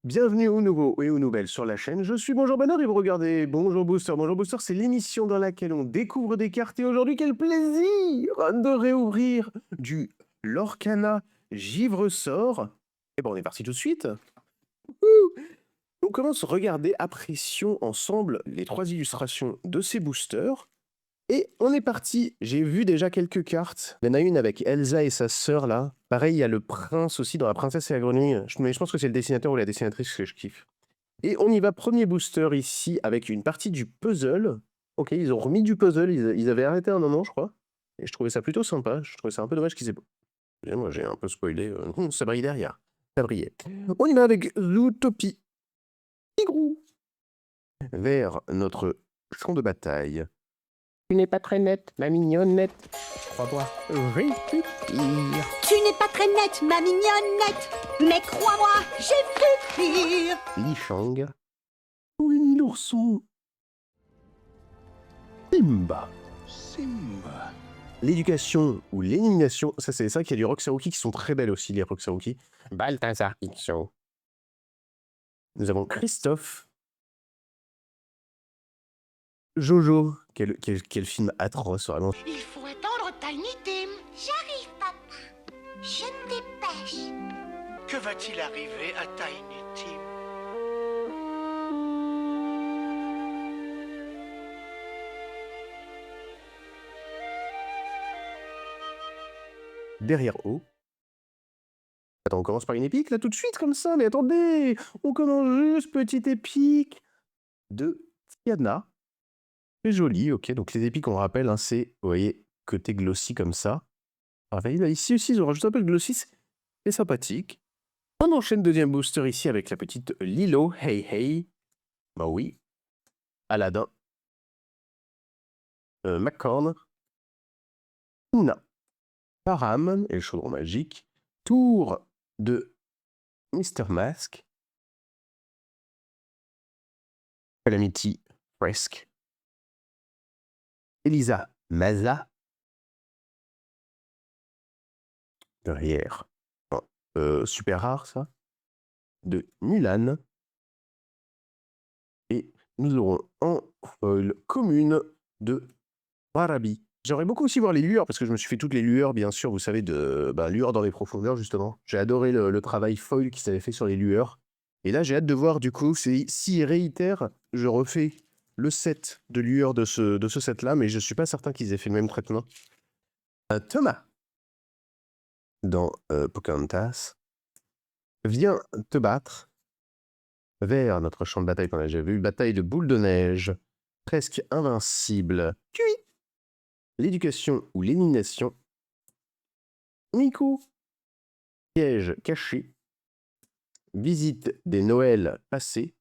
Bienvenue aux nouveaux et aux nouvelles sur la chaîne. Je suis Bonjour Bonheur et vous regardez Bonjour Booster. Bonjour Booster, c'est l'émission dans laquelle on découvre des cartes. Et aujourd'hui, quel plaisir de réouvrir du Lorcana Givre-sort. Et bon, on est parti tout de suite. Ouh. On commence, regardez, apprécions ensemble les 3 illustrations de ces boosters. Et on est parti. J'ai vu déjà quelques cartes. Il y en a une avec Elsa et sa sœur là. Pareil, il y a le prince aussi dans La Princesse et la Grenouille. Mais je pense que c'est le dessinateur ou la dessinatrice que je kiffe. Et on y va, premier booster ici avec une partie du puzzle. Ok, ils ont remis du puzzle, ils avaient arrêté un moment, je crois. Et je trouvais ça plutôt sympa. Je trouvais ça un peu dommage qu'ils aient. Moi, j'ai un peu spoilé. Ça brille derrière. Ça brillait. On y va avec Zootopie. Tigrou. Vers notre champ de bataille. Tu n'es pas très nette, ma mignonnette. Crois-moi, j'ai pu pire. Tu n'es pas très nette, ma mignonnette, mais crois-moi, j'ai vu pire. Li Shang. Winnie l'ourson. Simba. L'éducation ou l'élimination, ça c'est ça qu'il y a du Roxaruki qui sont très belles aussi, les Roxaruki. Balthazar Ixo. Nous avons Christophe. Jojo. Quel film atroce, vraiment. Il faut attendre Tiny Tim. J'arrive, papa. Je me dépêche. Que va-t-il arriver à Tiny Tim? Derrière O. Attends, on commence par une épique là tout de suite comme ça, mais attendez, on commence juste petite épique de Tiana. C'est joli, ok, donc les épiques on rappelle, hein, c'est, vous voyez, côté glossy comme ça. Ah, là, ici aussi ils ont rajouté un peu de glossy, c'est sympathique. On enchaîne deuxième booster ici avec la petite Lilo, hey hey. Bah oui. Aladdin. Macorne. Tina. Param et le chaudron magique. Tour de Mr. Mask. Calamity Fresque. Elisa Maza. Derrière. Super rare ça. De Mulan. Et nous aurons en foil commune de Warabi. J'aimerais beaucoup aussi voir les lueurs, parce que je me suis fait toutes les lueurs, bien sûr, vous savez, de lueurs dans les profondeurs, justement. J'ai adoré le travail foil qui s'avait fait sur les lueurs. Et là, j'ai hâte de voir, du coup, s'il réitère, je refais le set de lueurs de ce set-là, mais je suis pas certain qu'ils aient fait le même traitement. Thomas, dans Pocahontas, viens te battre vers notre champ de bataille qu'on a déjà vu, bataille de boules de neige, presque invincible. Cui. L'éducation ou l'élimination. Miku. Piège caché. Visite des Noëls passés.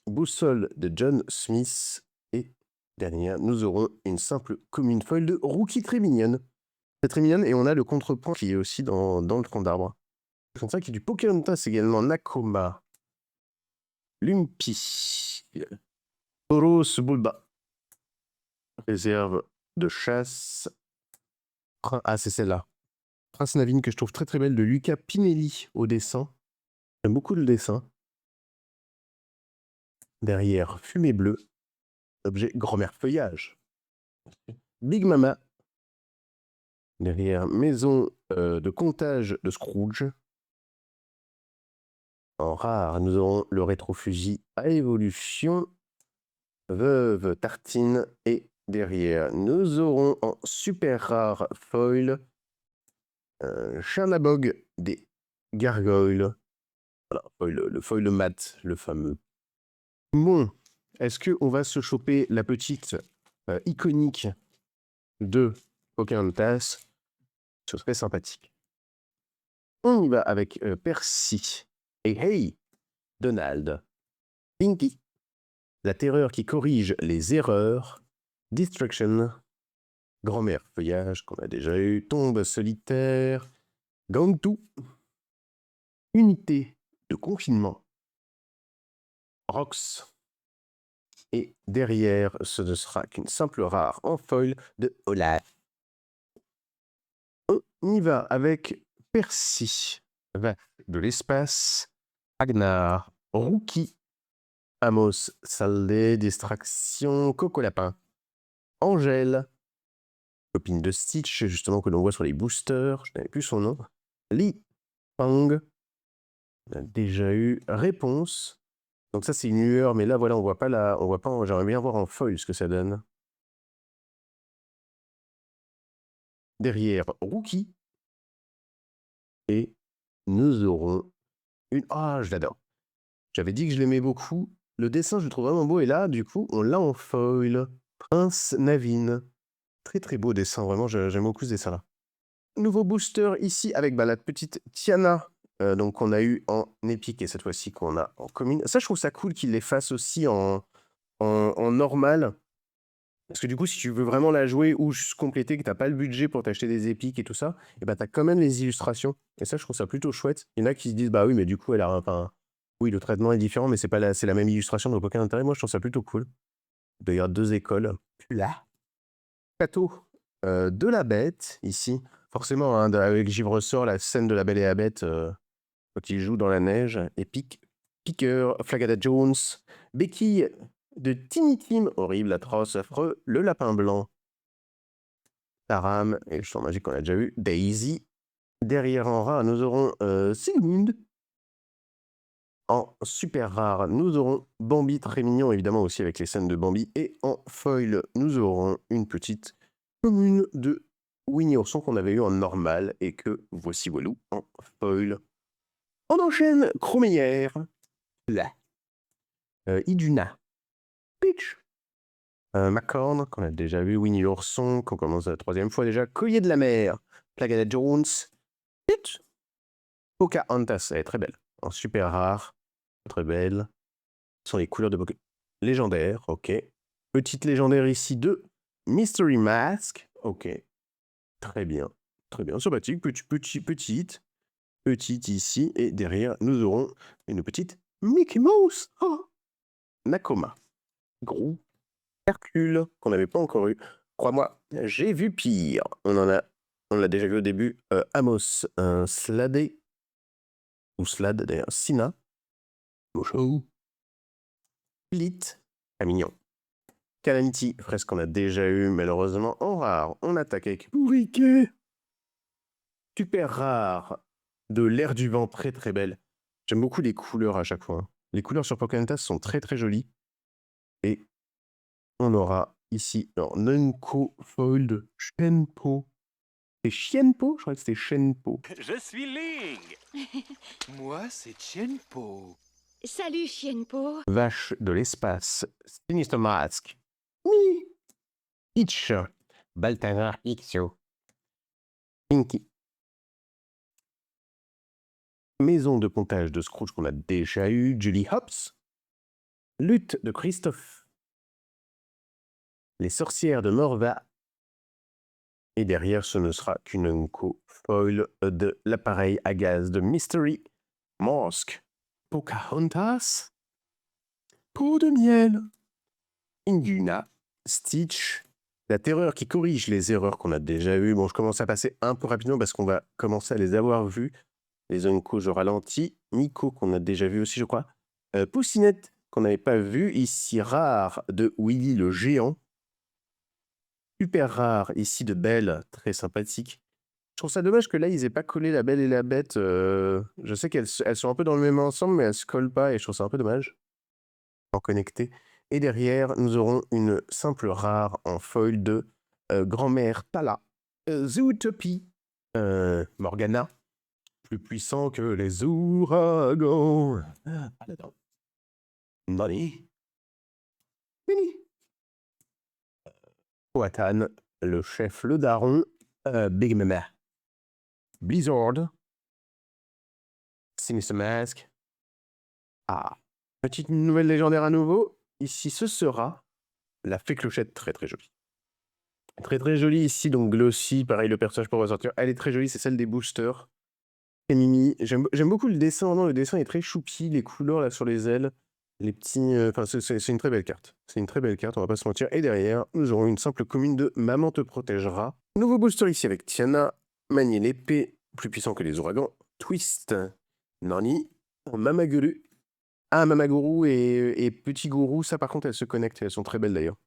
Boussole de John Smith. Et dernière, nous aurons une simple commune foil de Rookie très mignonne. C'est très mignonne et on a le contrepoint qui est aussi dans le tronc d'arbre. C'est comme ça qu'il y a du Pocahontas également. Nakoma. Lumpy. Boros Bulba. Réserve de chasse. Ah, c'est celle-là. Prince Navine que je trouve très très belle de Luca Pinelli au dessin. J'aime beaucoup le dessin. Derrière, fumée bleue. Objet grand-mère feuillage. Big Mama. Derrière, maison de comptage de Scrooge. En rare, nous aurons le rétrofusil à évolution. Veuve Tartine. Et derrière, nous aurons en super rare foil Chernabog des gargoyles. Voilà, le foil mat, le fameux. Bon, est-ce qu'on va se choper la petite iconique de Pocahontas? Ce serait sympathique. On y va avec Percy. Et hey, Donald. Pinky. La terreur qui corrige les erreurs. Destruction. Grand-mère feuillage qu'on a déjà eu. Tombe solitaire. Gantou. Unité de confinement. Rox. Et derrière, ce ne sera qu'une simple rare en foil de Olaf. On y va avec Percy. Vache de l'espace, Agnar, Rookie, Amos, Saldé, Distraction, Coco Lapin, Angèle, copine de Stitch, justement que l'on voit sur les boosters, je n'avais plus son nom, Li, Pang, on a déjà eu Réponse. Donc ça c'est une lueur, mais là voilà, on voit pas j'aimerais bien voir en foil ce que ça donne. Derrière, Rookie. Et nous aurons une... Ah, je l'adore. J'avais dit que je l'aimais beaucoup. Le dessin, je le trouve vraiment beau. Et là, du coup, on l'a en foil. Prince Naveen. Très très beau dessin, vraiment, j'aime beaucoup ce dessin-là. Nouveau booster ici avec la petite Tiana, donc qu'on a eu en épique et cette fois-ci qu'on a en commune. Ça, je trouve ça cool qu'il les fasse aussi en normal. Parce que du coup, si tu veux vraiment la jouer ou juste compléter, que tu n'as pas le budget pour t'acheter des épiques et tout ça, et bah, tu as quand même les illustrations. Et ça, je trouve ça plutôt chouette. Il y en a qui se disent, bah oui, mais du coup, elle a enfin, oui, le traitement est différent, mais c'est la même illustration, donc aucun intérêt. Moi, je trouve ça plutôt cool. D'ailleurs, 2 écoles. Là. Plateau de la Bête, ici. Forcément, hein, avec Givre Ressort, la scène de la Belle et la Bête, quand il joue dans la neige, épique. Piqueur, Flagada Jones, Béquille de Tiny Tim, horrible, atroce, affreux, le lapin blanc, Taram, et le champ magique qu'on a déjà vu, Daisy. Derrière en rare, nous aurons Sigmund. En super rare, nous aurons Bambi, très mignon, évidemment aussi avec les scènes de Bambi. Et en foil, nous aurons une petite commune de Winnie Ourson qu'on avait eu en normal et que voici Walou en foil. On enchaîne Chromière, là. Iduna, Peach, Macorn, qu'on a déjà vu, Winnie l'ourson, qu'on commence la 3e fois déjà, Collier de la mer, Plagada Jones, Peach, Pocahontas, elle est très belle, en super rare, très belle. Ce sont les couleurs de Pokémon légendaires, ok. Petite légendaire ici de Mystery Mask, ok. Très bien, sympathique, petite ici, et derrière, nous aurons une petite Mickey Mouse, oh. Nakoma, gros, Hercule, qu'on n'avait pas encore eu. Crois-moi, j'ai vu pire. On l'a déjà vu au début. Amos, un Sladé, ou Slad d'ailleurs, Sina, Mocho, Lit, très mignon. Calamity, fresque qu'on a déjà eu, malheureusement en rare. On attaque avec Bourriquet. Super rare, de l'air du vent, très très belle. J'aime beaucoup les couleurs à chaque fois, hein. Les couleurs sur Pocahontas sont très très jolies. Et on aura ici, alors, Nunko Foil de Shenpo. C'est Chienpo? Je crois que c'était Shenpo. Je suis Ling. Moi, c'est Tienpo. Salut, Chienpo. Vache de l'espace, Sinister Mask. Mi. Itch. Baltazar Ixio. Pinky. Maison de pontage de Scrooge qu'on a déjà eu. Julie Hobbs. Lutte de Christophe. Les sorcières de Morva. Et derrière, ce ne sera qu'une Unco foil de l'appareil à gaz de Mystery Mask. Pocahontas. Peau de miel. Induna. Stitch. La terreur qui corrige les erreurs qu'on a déjà eues. Bon, je commence à passer un peu rapidement parce qu'on va commencer à les avoir vues. Les Unco, je ralentis. Nico, qu'on a déjà vu aussi, je crois. Poussinette, qu'on n'avait pas vu. Ici, rare de Willy le géant. Super rare ici de Belle, très sympathique. Je trouve ça dommage que là, ils aient pas collé la Belle et la Bête. Je sais qu'elles sont un peu dans le même ensemble, mais elles se collent pas et je trouve ça un peu dommage. En connecté. Et derrière, nous aurons une simple rare en foil de grand-mère Tala. Zootopie. Morgana. Plus puissant que les ouragans. Nani. Mini. Powhatan, le chef, le daron, Big Mama. Blizzard. Sinister Mask. Ah, petite nouvelle légendaire à nouveau. Ici, ce sera la fée clochette, très très jolie. Très très jolie ici, donc glossy, pareil, le personnage pour ressortir. Elle est très jolie, c'est celle des boosters. Et Mimi, j'aime beaucoup le dessin, vraiment, le dessin est très choupi, les couleurs là sur les ailes, les petits... Enfin, c'est une très belle carte. C'est une très belle carte, on va pas se mentir. Et derrière, nous aurons une simple commune de Maman te protégera. Nouveau booster ici avec Tiana, manier l'épée, plus puissant que les ouragans. Twist, Nani, Mamaguru. Ah, Mamaguru et Petit Gourou, ça par contre, elles se connectent. Elles sont très belles d'ailleurs.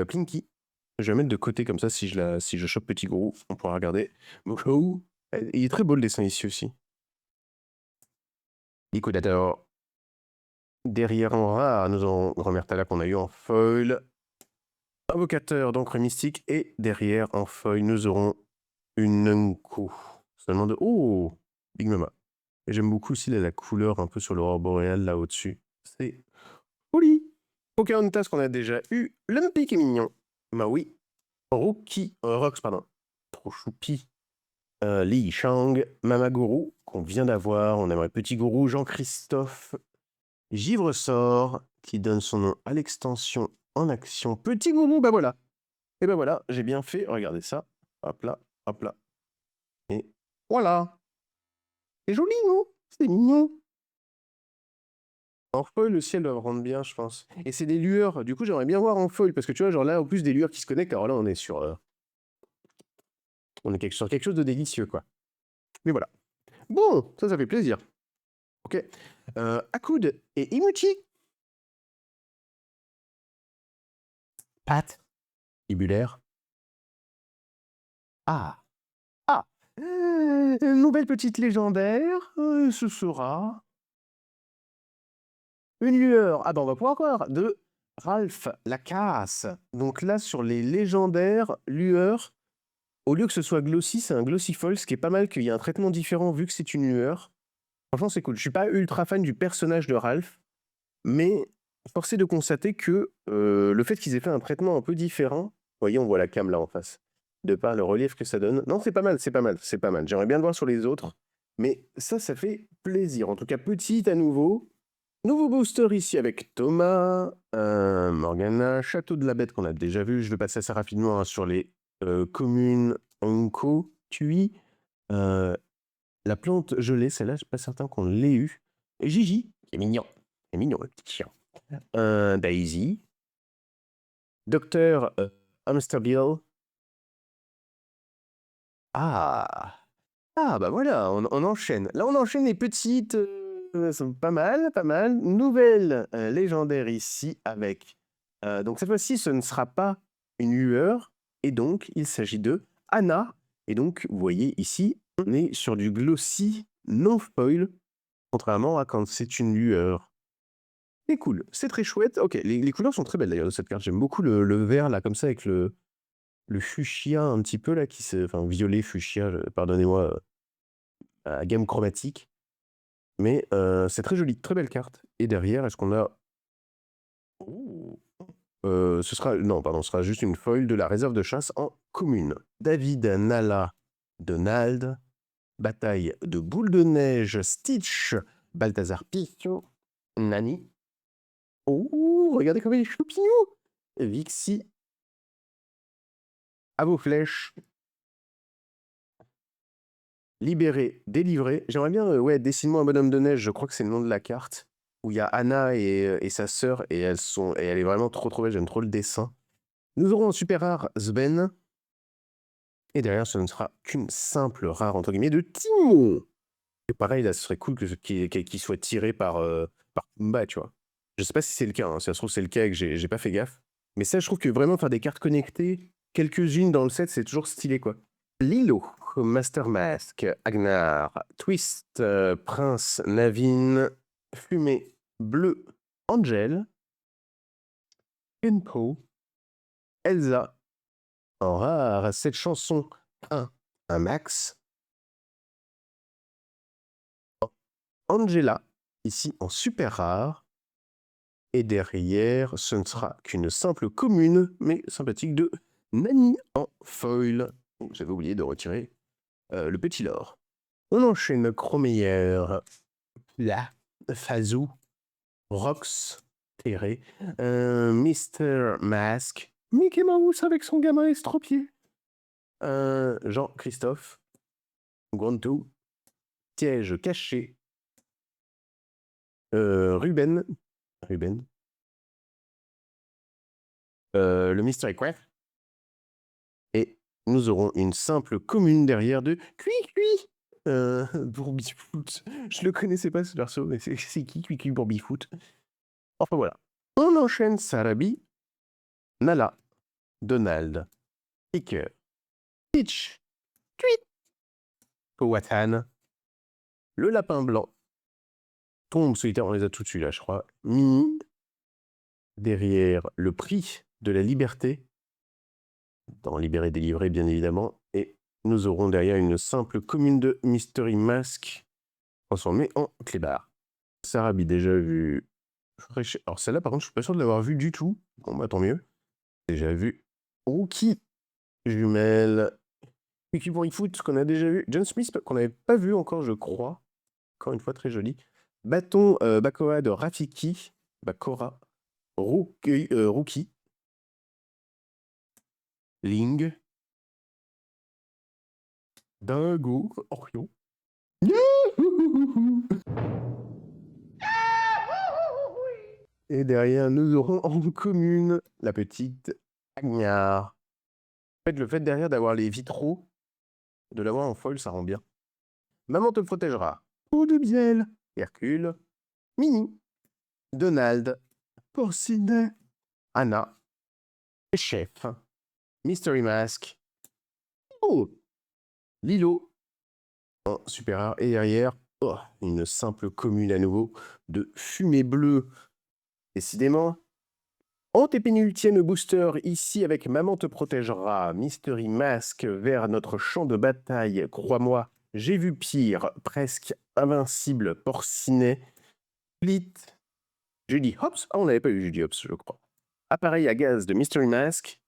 Plinky. Je vais la mettre de côté comme ça, si je chope Petit Gourou, on pourra regarder. Moufou. Il est très beau le dessin ici aussi. Liquidator. Derrière en rare, nous avons Grand Mertala qu'on a eu en foil. Invocateur d'encre mystique. Et derrière en foil, nous aurons une Nunko. Seulement de... Oh, Big Mama. Et j'aime beaucoup aussi la couleur un peu sur l'aurore boréale là au-dessus. C'est joli. Pocahontas qu'on a déjà eu. Lumpy qui est mignon. Bah oui. Rox, pardon. Trop choupi. Li Shang, Mamaguru, qu'on vient d'avoir. On aimerait Petit Gourou, Jean-Christophe. Givre sort, qui donne son nom à l'extension en action. Petit Gourou, bah voilà. Et bah voilà, j'ai bien fait. Regardez ça. Hop là, hop là. Et voilà. C'est joli, non? C'est mignon. En foil, le ciel doit rendre bien, je pense. Et c'est des lueurs. Du coup, j'aimerais bien voir en foil. Parce que tu vois, genre là, en plus des lueurs qui se connectent, alors là, on est sur... on est sur quelque chose de délicieux, quoi. Mais voilà. Bon, ça fait plaisir. Ok. Akoud et Imuchi. Pat. Ibulaire. Ah. Ah. Une nouvelle petite légendaire. Ce sera... une lueur. Ah ben, on va pouvoir voir. De Ralph Lacasse. Donc là, sur les légendaires lueurs, au lieu que ce soit glossy, c'est un glossy foil, ce qui est pas mal qu'il y ait un traitement différent vu que c'est une lueur. Franchement, c'est cool. Je suis pas ultra fan du personnage de Ralph, mais force est de constater que le fait qu'ils aient fait un traitement un peu différent, vous voyez, on voit la cam là en face, de par le relief que ça donne. Non, c'est pas mal, c'est pas mal, c'est pas mal. J'aimerais bien le voir sur les autres, mais ça fait plaisir. En tout cas, petit à nouveau. Nouveau booster ici avec Thomas, Morgana, Château de la Bête qu'on a déjà vu. Je vais passer assez rapidement hein, sur les communes Onko, Tui. La plante gelée, celle-là, je suis pas certain qu'on l'ait eu. Et Gigi, qui est mignon. C'est mignon, le petit chien. Daisy. Docteur Hamsterbill. Ah. Ah, bah voilà, on enchaîne. Là, on enchaîne les petites. Sont pas mal, pas mal. Nouvelle légendaire ici avec. Donc, cette fois-ci, ce ne sera pas une lueur. Et donc, il s'agit de Anna. Et donc, vous voyez ici, on est sur du glossy non foil. Contrairement à quand c'est une lueur. C'est cool, c'est très chouette. Ok, les couleurs sont très belles d'ailleurs de cette carte. J'aime beaucoup le vert là, comme ça, avec le fuchsia un petit peu là, enfin violet, fuchsia, pardonnez-moi, à gamme chromatique. Mais c'est très joli, très belle carte. Et derrière, est-ce qu'on a... Oh. Ce sera... Non, pardon, ce sera juste une foil de la réserve de chasse en commune. David, Nala, Donald, Bataille de Boule de Neige, Stitch, Balthazar Picchio, Nani. Oh, regardez comme il est choupignou. Vixie. À vos flèches. Libéré, délivré. J'aimerais bien, ouais, dessine-moi un bonhomme de neige, je crois que c'est le nom de la carte, où il y a Anna et sa sœur, et elle est vraiment trop trop belle, j'aime trop le dessin. Nous aurons en super rare Sven, et derrière ce ne sera qu'une simple rare, entre guillemets, de Timon. Et pareil, là, ce serait cool qu'il soit tiré par Pumba, tu vois. Je sais pas si c'est le cas, hein. Si ça se trouve c'est le cas et que j'ai pas fait gaffe. Mais ça, je trouve que vraiment faire des cartes connectées, quelques-unes dans le set, c'est toujours stylé, quoi. Lilo, Master Mask, Agnar, Twist, Prince, Navin, Fumée, Bleu, Angel, Kenpo, Elsa, en rare, cette chanson, un max, Angela, ici en super rare, et derrière, ce ne sera qu'une simple commune, mais sympathique, de Nani en foil. Oh, j'avais oublié de retirer le petit lore. On enchaîne Chromeyer, là, Fazou, Rox, Terré, Mr. Mask, Mickey Mouse avec son gamin estropié, Jean-Christophe, Guantou, Piège caché, Ruben, le Mystery Craft, et nous aurons une simple commune derrière de Cui. Bourbifoot. Je le connaissais pas ce perso, mais c'est qui Quicky Bourbifoot? Enfin voilà. On enchaîne Sarabi, Nala, Donald, Kicker, Peach, Tweet, Powhatan, le lapin blanc, Tombe solitaire, on les a tous dessus là, je crois. Mini, derrière le prix de la liberté, dans Libéré, délivré, bien évidemment, et nous aurons derrière une simple commune de Mystery Mask transformée en clébard. Sarabi, déjà vu. Alors celle-là, par contre, je suis pas sûr de l'avoir vue du tout. Bon, bah tant mieux. Déjà vu Rookie, Jumelle, Wiki pour Foot, qu'on a déjà vu. John Smith, qu'on n'avait pas vu encore, je crois. Encore une fois, très joli. Bâton Bakoa de Rafiki, Bakora, Rookie, Ling, Dingo, Orion. Et derrière, nous aurons en commune la petite Agnard. En fait, le fait derrière d'avoir les vitraux, de l'avoir en foil, ça rend bien. Maman te protégera. Eau de miel. Hercule. Mini. Donald. Porcinet. Anna. Chef. Mystery Mask. Oh. Lilo. Un super rare. Et derrière, oh, une simple commune à nouveau de fumée bleue. Décidément. Antépénultième booster ici avec Maman te protégera. Mystery Mask vers notre champ de bataille. Crois-moi, j'ai vu pire. Presque invincible. Porcinet. Split. Judy Hopps. Ah, on n'avait pas eu Judy Hopps, je crois. Appareil à gaz de Mystery Mask.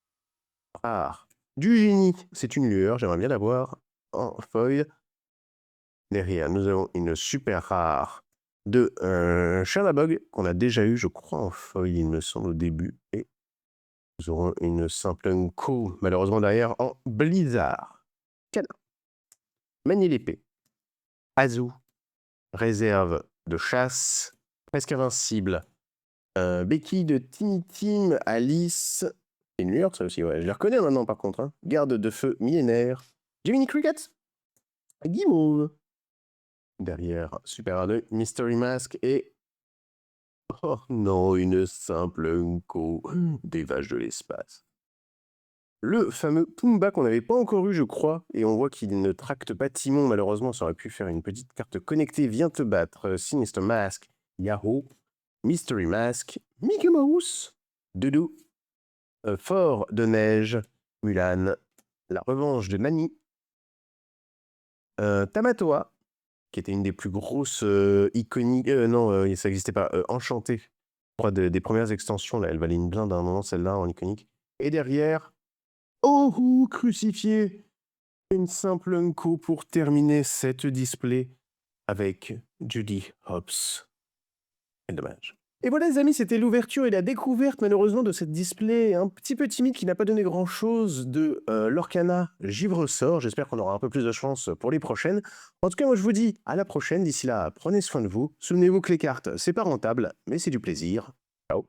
Rare. Du génie. C'est une lueur. J'aimerais bien l'avoir en foil. Derrière, nous avons une super rare de Charlabog qu'on a déjà eu, je crois, en foil, il me semble, au début. Et nous aurons une simple Unco, malheureusement derrière, en Blizzard. Canin. Manier l'épée. Azou. Réserve de chasse. Presque invincible. Béquille de Tiny Tim. Alice. C'est une lueur, ça aussi, ouais. Je les reconnais maintenant, par contre. Hein. Garde de feu millénaire. Jiminy Cricket. Guimauve. Derrière, Super R2, Mystery Mask et... Oh non, une simple Unco des vaches de l'espace. Le fameux Pumba qu'on n'avait pas encore eu, je crois, et on voit qu'il ne tracte pas Timon, malheureusement, ça aurait pu faire une petite carte connectée. Viens te battre, Sinister Mask, Yahoo, Mystery Mask, Mickey Mouse, Doudou, Fort de Neige, Mulan, La Revanche de Nani, Tamatoa, qui était une des plus grosses iconiques... non, ça n'existait pas. Enchantée. Je crois des premières extensions, là, elle valait une blinde à un moment, celle-là, en iconique. Et derrière... Oh, crucifié. Une simple Unco pour terminer cette display avec Judy Hopps. Quel dommage. Et voilà les amis, c'était l'ouverture et la découverte malheureusement de cette display un petit peu timide qui n'a pas donné grand chose de l'Orcana Givre-Sort. J'espère qu'on aura un peu plus de chance pour les prochaines. En tout cas, moi je vous dis à la prochaine. D'ici là, prenez soin de vous. Souvenez-vous que les cartes, c'est pas rentable, mais c'est du plaisir. Ciao.